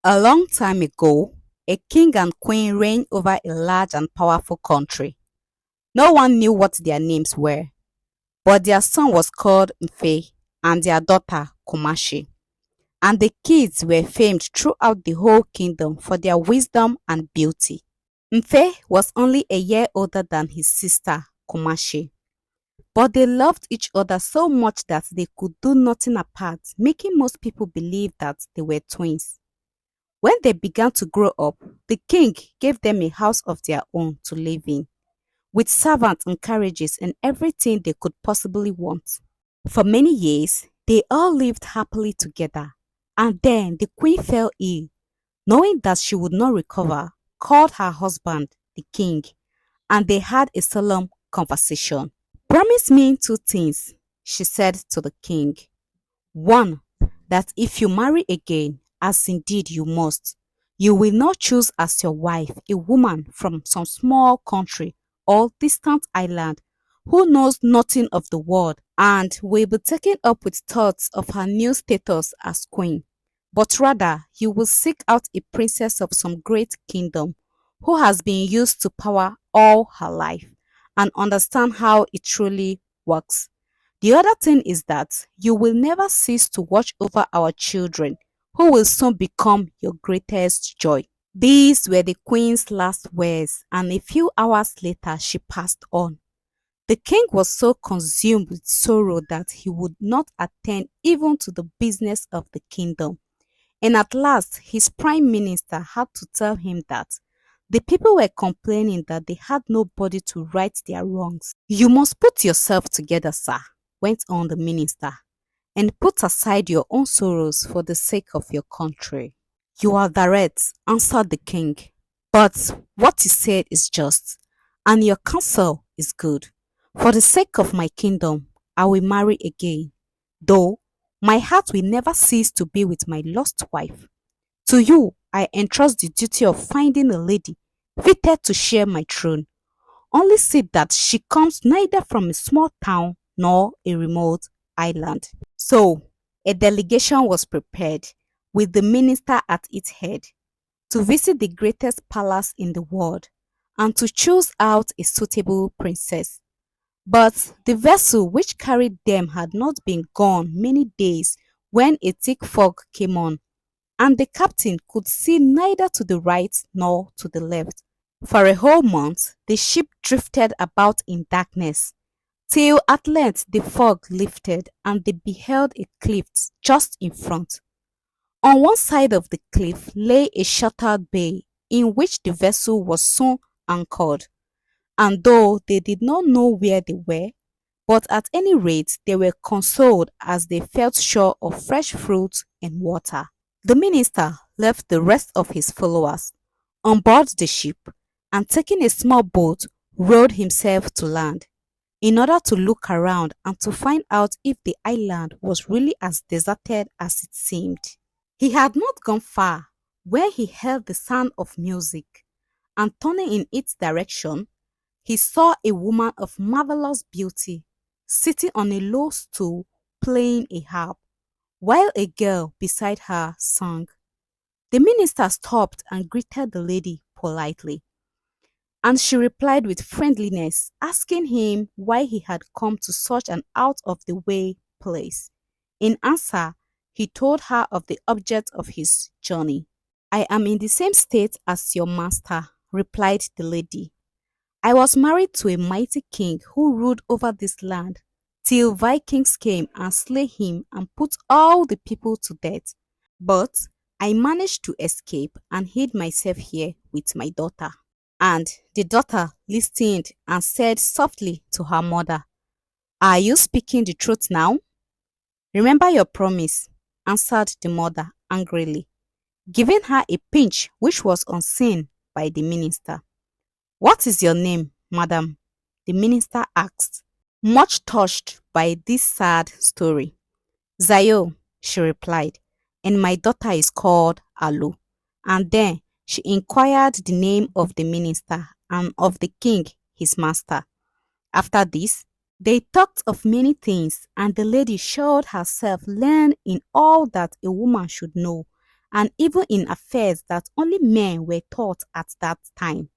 A long time ago, a king and queen reigned over a large and powerful country. No one knew what their names were, but their son was called Mfe and their daughter Kumashi. And the kids were famed throughout the whole kingdom for their wisdom and beauty. Mfe was only a year older than his sister Kumashi, but they loved each other so much that they could do nothing apart, making most people believe that they were twins. When they began to grow up, the king gave them a house of their own to live in, with servants and carriages and everything they could possibly want. For many years, they all lived happily together, and then the queen fell ill. Knowing that she would not recover, called her husband, the king, and they had a solemn conversation. Promise me two things, she said to the king. One, that if you marry again, as indeed you must, you will not choose as your wife a woman from some small country or distant island who knows nothing of the world and will be taken up with thoughts of her new status as queen. But rather, you will seek out a princess of some great kingdom who has been used to power all her life and understand how it truly works. The other thing is that you will never cease to watch over our children, who will soon become your greatest joy. These were the queen's last words, and a few hours later she passed on. The king was so consumed with sorrow that he would not attend even to the business of the kingdom. And at last, his prime minister had to tell him that the people were complaining that they had nobody to right their wrongs. You must put yourself together, sir, went on the minister, and put aside your own sorrows for the sake of your country. You are direct, answered the king, but what you said is just, and your counsel is good. For the sake of my kingdom, I will marry again, though my heart will never cease to be with my lost wife. To you, I entrust the duty of finding a lady fitted to share my throne. Only see that she comes neither from a small town nor a remote island. So, a delegation was prepared, with the minister at its head, to visit the greatest palace in the world and to choose out a suitable princess. But the vessel which carried them had not been gone many days when a thick fog came on, and the captain could see neither to the right nor to the left. For a whole month, the ship drifted about in darkness, till at length the fog lifted and they beheld a cliff just in front. On one side of the cliff lay a sheltered bay in which the vessel was soon anchored, and though they did not know where they were, but at any rate they were consoled as they felt sure of fresh fruit and water. The minister left the rest of his followers on board the ship and taking a small boat rowed himself to land in order to look around and to find out if the island was really as deserted as it seemed. He had not gone far where he heard the sound of music, and turning in its direction, he saw a woman of marvelous beauty sitting on a low stool playing a harp, while a girl beside her sang. The minister stopped and greeted the lady politely, and she replied with friendliness, asking him why he had come to such an out of the way place. In answer, he told her of the object of his journey. I am in the same state as your master, replied the lady. I was married to a mighty king who ruled over this land till Vikings came and slay him and put all the people to death. But I managed to escape and hid myself here with my daughter. And the daughter listened and said softly to her mother, Are you speaking the truth now? Remember your promise, answered the mother angrily, giving her a pinch which was unseen by the minister. What is your name, madam? The minister asked, much touched by this sad story. Zayo, she replied, and my daughter is called Alu. And then she inquired the name of the minister and of the king, his master. After this, they talked of many things, and the lady showed herself learned in all that a woman should know, and even in affairs that only men were taught at that time.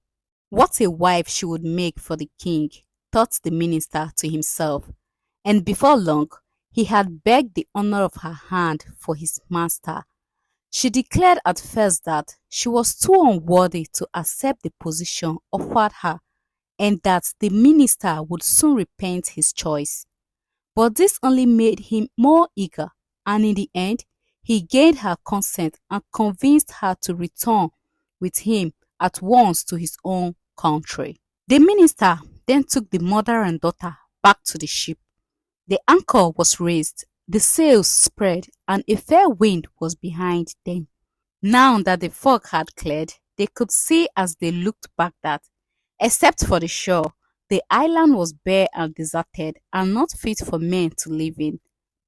What a wife she would make for the king, thought the minister to himself, and before long he had begged the honor of her hand for his master. She declared at first that she was too unworthy to accept the position offered her and that the minister would soon repent his choice. But this only made him more eager, and in the end, he gained her consent and convinced her to return with him at once to his own country. The minister then took the mother and daughter back to the ship. The anchor was raised, the sails spread, and a fair wind was behind them. Now that the fog had cleared, they could see as they looked back that, except for the shore, the island was bare and deserted and not fit for men to live in.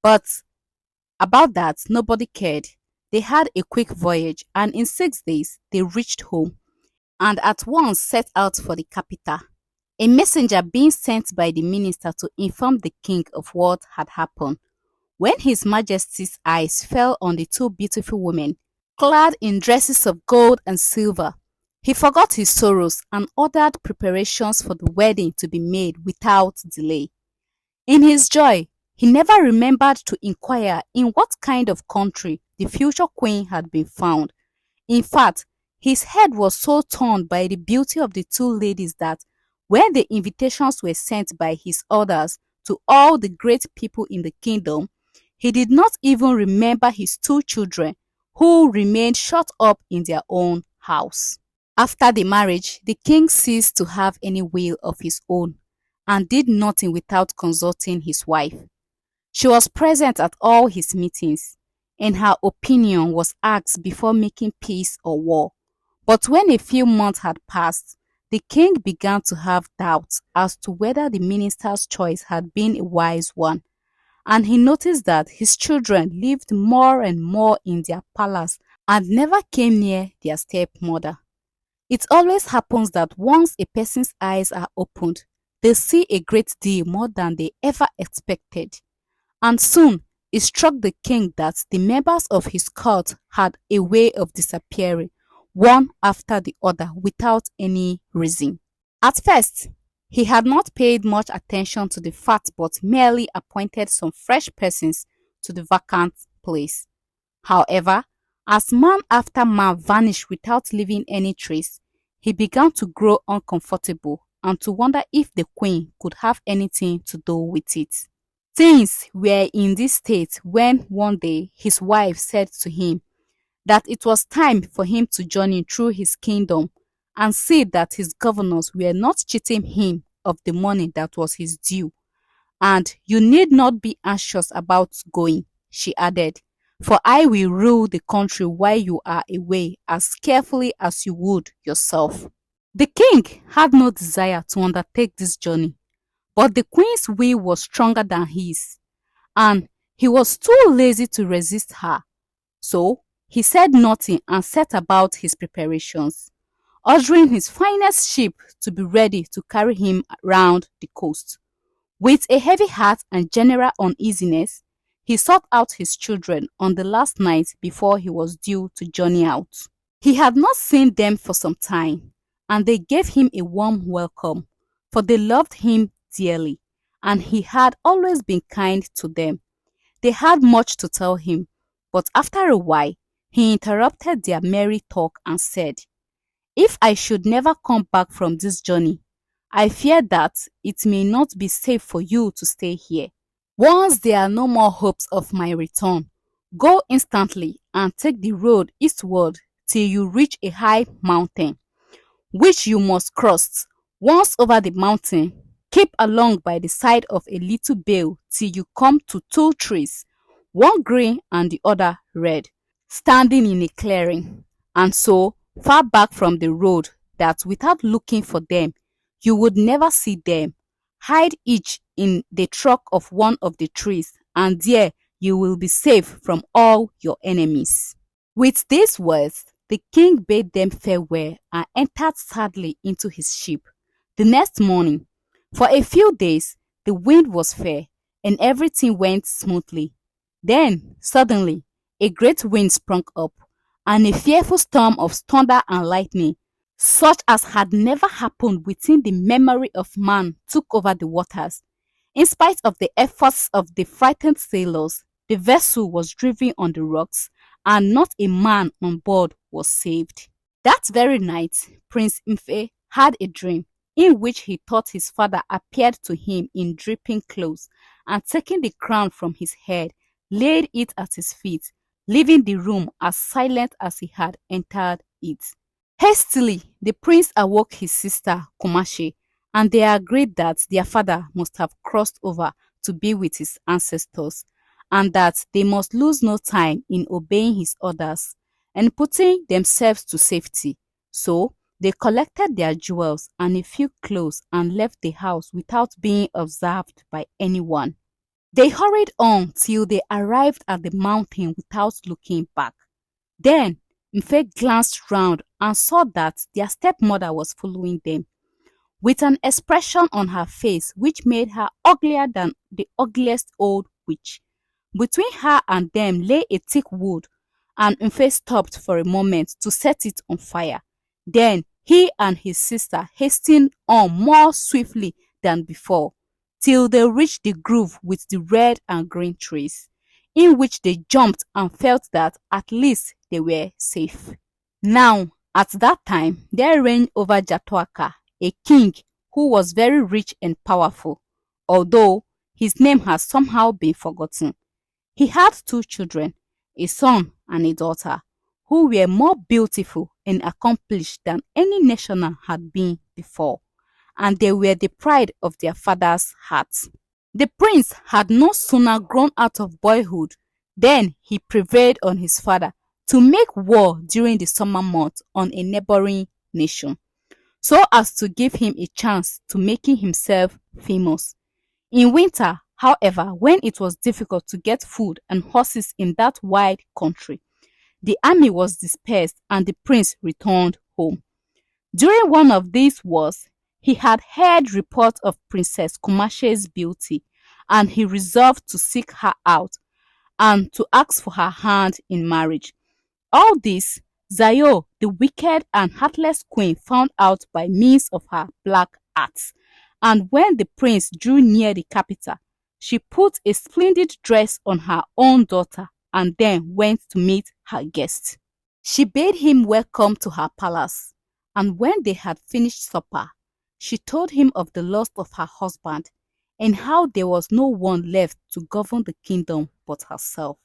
But about that, nobody cared. They had a quick voyage, and in 6 days they reached home and at once set out for the capital. A messenger being sent by the minister to inform the king of what had happened. When His Majesty's eyes fell on the two beautiful women, clad in dresses of gold and silver, he forgot his sorrows and ordered preparations for the wedding to be made without delay. In his joy, he never remembered to inquire in what kind of country the future queen had been found. In fact, his head was so turned by the beauty of the two ladies that when the invitations were sent by his orders to all the great people in the kingdom, he did not even remember his two children who remained shut up in their own house. After the marriage, the king ceased to have any will of his own and did nothing without consulting his wife. She was present at all his meetings, and her opinion was asked before making peace or war. But when a few months had passed, the king began to have doubts as to whether the minister's choice had been a wise one, and he noticed that his children lived more and more in their palace and never came near their stepmother. It always happens that once a person's eyes are opened, they see a great deal more than they ever expected. And soon it struck the king that the members of his court had a way of disappearing, one after the other, without any reason. At first, he had not paid much attention to the fact but merely appointed some fresh persons to the vacant place. However, as man after man vanished without leaving any trace, he began to grow uncomfortable and to wonder if the queen could have anything to do with it. Things were in this state when one day his wife said to him that it was time for him to journey through his kingdom and see that his governors were not cheating him of the money that was his due. And you need not be anxious about going, she added, for I will rule the country while you are away as carefully as you would yourself. The king had no desire to undertake this journey, but the queen's will was stronger than his, and he was too lazy to resist her. So he said nothing and set about his preparations, ordering his finest ship to be ready to carry him round the coast. With a heavy heart and general uneasiness, he sought out his children on the last night before he was due to journey out. He had not seen them for some time, and they gave him a warm welcome, for they loved him dearly, and he had always been kind to them. They had much to tell him, but after a while, he interrupted their merry talk and said, "If I should never come back from this journey, I fear that it may not be safe for you to stay here. Once there are no more hopes of my return, go instantly and take the road eastward till you reach a high mountain, which you must cross. Once over the mountain, keep along by the side of a little vale till you come to two trees, one green and the other red, standing in a clearing, and so far back from the road that without looking for them, you would never see them. Hide each in the trunk of one of the trees, and there you will be safe from all your enemies." With these words, the king bade them farewell and entered sadly into his ship. The next morning, for a few days, the wind was fair and everything went smoothly. Then, suddenly, a great wind sprung up, and a fearful storm of thunder and lightning, such as had never happened within the memory of man, took over the waters. In spite of the efforts of the frightened sailors, the vessel was driven on the rocks, and not a man on board was saved. That very night, Prince Mfe had a dream in which he thought his father appeared to him in dripping clothes, and taking the crown from his head, laid it at his feet, leaving the room as silent as he had entered it. Hastily, the prince awoke his sister Kumashi, and they agreed that their father must have crossed over to be with his ancestors, and that they must lose no time in obeying his orders and putting themselves to safety. So they collected their jewels and a few clothes and left the house without being observed by anyone. They hurried on till they arrived at the mountain without looking back. Then Mfe glanced round and saw that their stepmother was following them, with an expression on her face which made her uglier than the ugliest old witch. Between her and them lay a thick wood, and Mfe stopped for a moment to set it on fire. Then he and his sister hastened on more swiftly than before, till they reached the grove with the red and green trees, in which they jumped and felt that at least they were safe. Now, at that time, there reigned over Jatoaka a king who was very rich and powerful, although his name has somehow been forgotten. He had two children, a son and a daughter, who were more beautiful and accomplished than any national had been before, and they were the pride of their father's heart. The prince had no sooner grown out of boyhood than he prevailed on his father to make war during the summer months on a neighboring nation, so as to give him a chance to making himself famous. In winter, however, when it was difficult to get food and horses in that wide country, the army was dispersed and the prince returned home. During one of these wars, he had heard reports of Princess Kumashe's beauty, and he resolved to seek her out and to ask for her hand in marriage. All this, Zayo, the wicked and heartless queen, found out by means of her black arts, and when the prince drew near the capital, she put a splendid dress on her own daughter and then went to meet her guest. She bade him welcome to her palace, and when they had finished supper, she told him of the loss of her husband and how there was no one left to govern the kingdom but herself.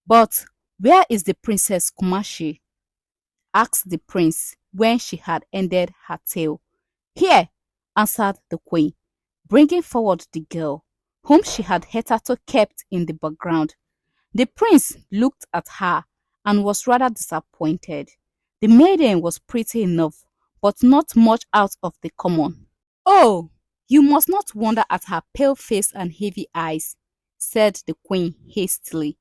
"But where is the Princess Kumashi?" asked the prince when she had ended her tale. "Here," answered the queen, bringing forward the girl, whom she had hitherto kept in the background. The prince looked at her and was rather disappointed. The maiden was pretty enough, but not much out of the common. "Oh, you must not wonder at her pale face and heavy eyes," said the queen hastily,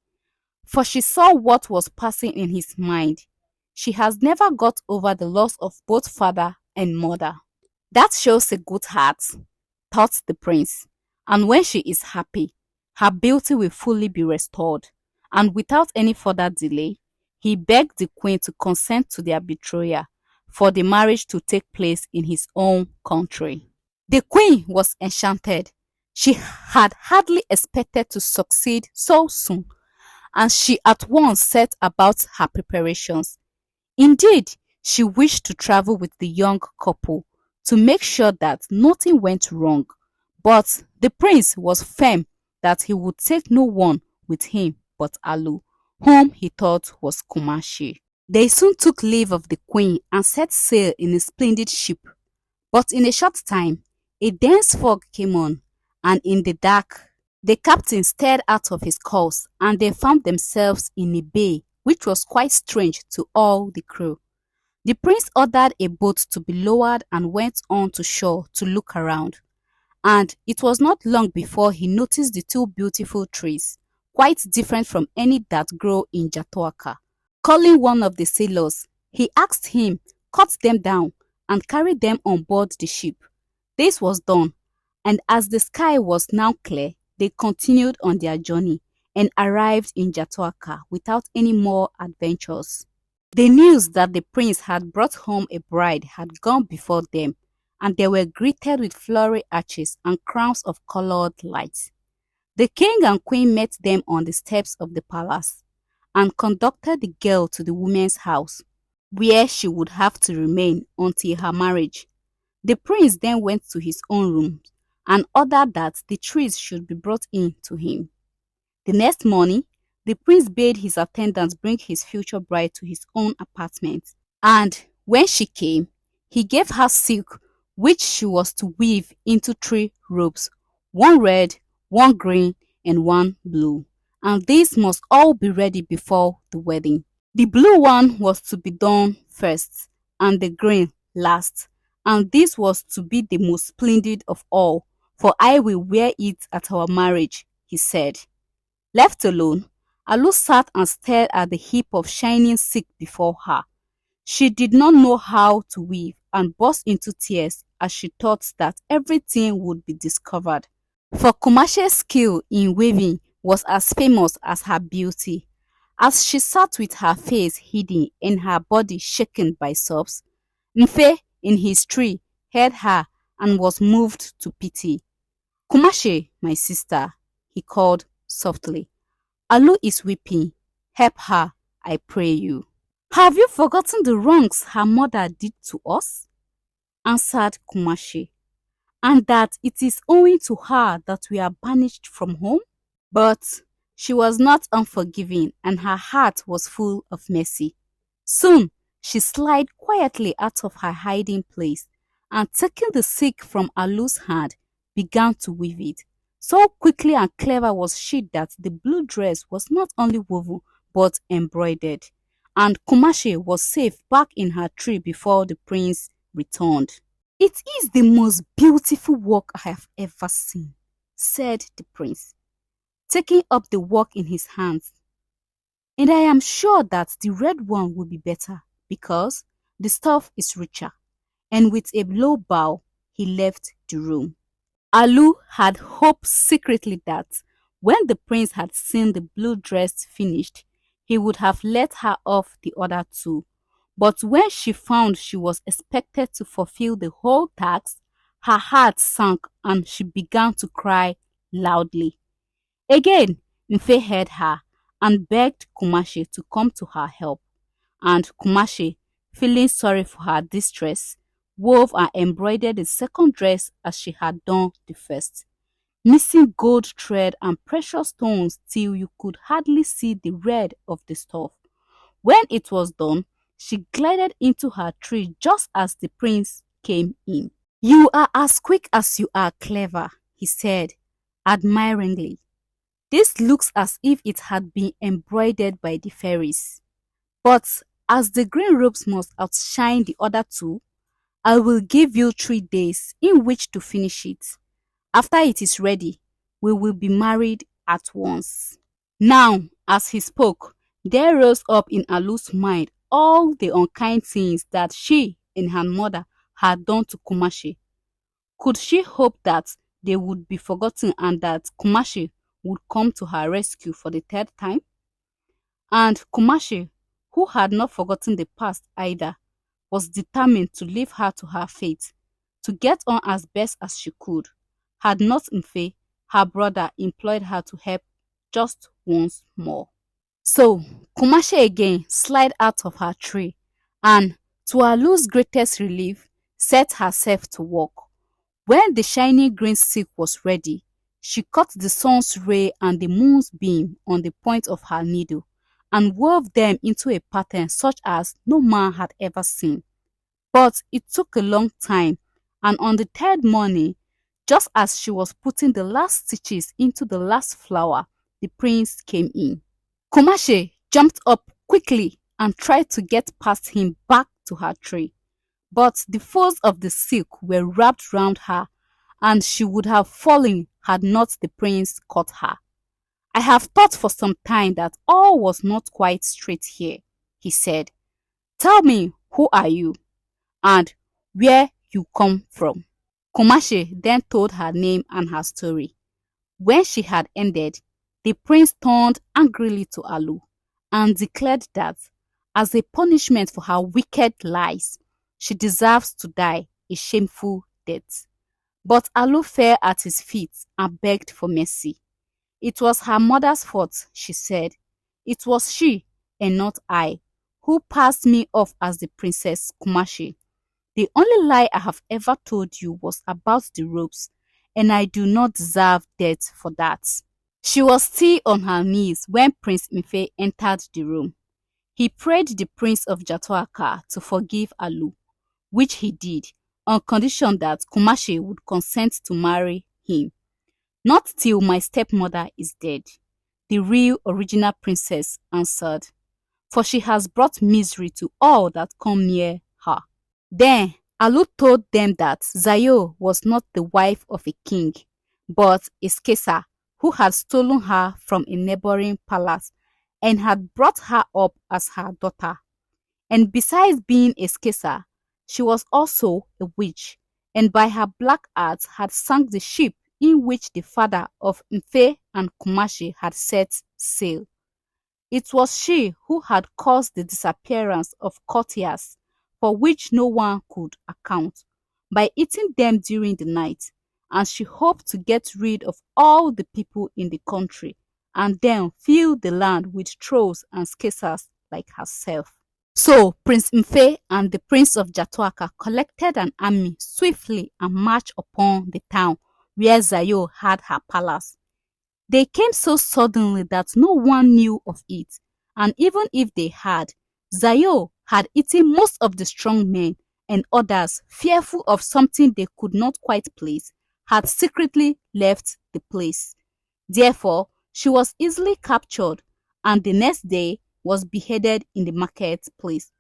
for she saw what was passing in his mind. "She has never got over the loss of both father and mother." "That shows a good heart," thought the prince, "and when she is happy, her beauty will fully be restored." And without any further delay, he begged the queen to consent to their betrothal, for the marriage to take place in his own country. The queen was enchanted. She had hardly expected to succeed so soon, and she at once set about her preparations. Indeed, she wished to travel with the young couple to make sure that nothing went wrong, but the prince was firm that he would take no one with him but Alu, whom he thought was Kumashi. They soon took leave of the queen and set sail in a splendid ship, but in a short time a dense fog came on, and in the dark the captain stared out of his course, and they found themselves in a bay which was quite strange to all the crew. The prince ordered a boat to be lowered and went on to shore to look around, and it was not long before he noticed the two beautiful trees, quite different from any that grow in Jatoaka. Calling one of the sailors, he asked him cut them down and carry them on board the ship. This was done, and as the sky was now clear, they continued on their journey and arrived in Jatoaka without any more adventures. The news that the prince had brought home a bride had gone before them, and they were greeted with flowery arches and crowns of colored lights. The king and queen met them on the steps of the palace and conducted the girl to the woman's house, where she would have to remain until her marriage. The prince then went to his own room and ordered that the trees should be brought in to him. The next morning, the prince bade his attendants bring his future bride to his own apartment. And when she came, he gave her silk which she was to weave into three robes, one red, one green, and one blue. And these must all be ready before the wedding. The blue one was to be done first, and the green last. And this was to be the most splendid of all, for I will wear it at our marriage, he said. Left alone, Alu sat and stared at the heap of shining silk before her. She did not know how to weave and burst into tears as she thought that everything would be discovered. For Kumashe's skill in weaving was as famous as her beauty. As she sat with her face hidden and her body shaken by sobs, Mfe in his tree heard her and was moved to pity. Kumashe, my sister, he called softly. Alu is weeping. Help her, I pray you. Have you forgotten the wrongs her mother did to us? Answered Kumashe, and that it is owing to her that we are banished from home? But she was not unforgiving and her heart was full of mercy. Soon she slid quietly out of her hiding place and taking the silk from Alu's hand, began to weave it. So quickly and clever was she that the blue dress was not only woven but embroidered, and Kumashe was safe back in her tree before the prince returned. It is the most beautiful work I have ever seen, said the prince, taking up the work in his hands. And I am sure that the red one will be better because the stuff is richer. And with a low bow, he left the room. Alu had hoped secretly that when the prince had seen the blue dress finished, he would have let her off the other two. But when she found she was expected to fulfill the whole task, her heart sank and she began to cry loudly. Again, Mfe heard her and begged Kumashe to come to her help. And Kumashe, feeling sorry for her distress, wove and embroidered the second dress as she had done the first, missing gold thread and precious stones till you could hardly see the red of the stuff. When it was done, she glided into her tree just as the prince came in. You are as quick as you are clever, he said admiringly. This looks as if it had been embroidered by the fairies. But as the green robes must outshine the other two, I will give you 3 days in which to finish it. After it is ready, we will be married at once. Now, as he spoke, there rose up in Alu's mind all the unkind things that she and her mother had done to Kumashe. Could she hope that they would be forgotten and that Kumashe would come to her rescue for the third time? And Kumashe, who had not forgotten the past either, was determined to leave her to her fate, to get on as best as she could, had not Mfe, her brother, employed her to help just once more. So, Kumashe again slid out of her tree and, to Alu's greatest relief, set herself to work. When the shining green silk was ready, she caught the sun's ray and the moon's beam on the point of her needle and wove them into a pattern such as no man had ever seen. But it took a long time, and on the third morning, just as she was putting the last stitches into the last flower, the prince came in. Kumashe jumped up quickly and tried to get past him back to her tree. But the folds of the silk were wrapped round her, and she would have fallen had not the prince caught her. I have thought for some time that all was not quite straight here, he said. Tell me, who are you, and where you come from? Kumashe then told her name and her story. When she had ended, the prince turned angrily to Alu and declared that As a punishment for her wicked lies, she deserves to die a shameful death. But Alu fell at his feet and begged for mercy. It was her mother's fault, she said. It was she, and not I, who passed me off as the Princess Kumashi. The only lie I have ever told you was about the ropes, and I do not deserve death for that. She was still on her knees when Prince Mfe entered the room. He prayed the Prince of Jatoaka to forgive Alu, which he did, on condition that Kumashi would consent to marry him. Not till my stepmother is dead, the real original princess answered, for she has brought misery to all that come near her. Then Alu told them that Zayo was not the wife of a king, but a Skesa who had stolen her from a neighboring palace and had brought her up as her daughter. And besides being a Skesa, she was also a witch, and by her black art had sunk the ship in which the father of Mfe and Kumashi had set sail. It was she who had caused the disappearance of courtiers, for which no one could account, by eating them during the night, and she hoped to get rid of all the people in the country, and then fill the land with trolls and skesas like herself. So Prince Mfe and the Prince of Jatuaka collected an army swiftly and marched upon the town where Zayo had her palace. They came so suddenly that no one knew of it, and even if they had, Zayo had eaten most of the strong men, and others, fearful of something they could not quite place, had secretly left the place. Therefore, she was easily captured, and the next day was beheaded in the marketplace.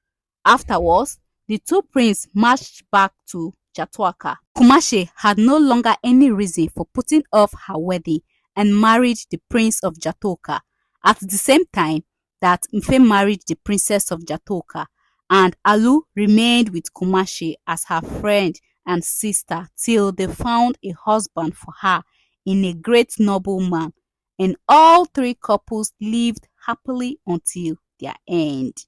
Afterwards, the two princes marched back to Jatuaka. Kumashi had no longer any reason for putting off her wedding and married the Prince of Jatoka at the same time that Mfe married the Princess of Jatoka, and Alu remained with Kumashi as her friend and sister till they found a husband for her in a great nobleman, and all three couples lived happily until their end.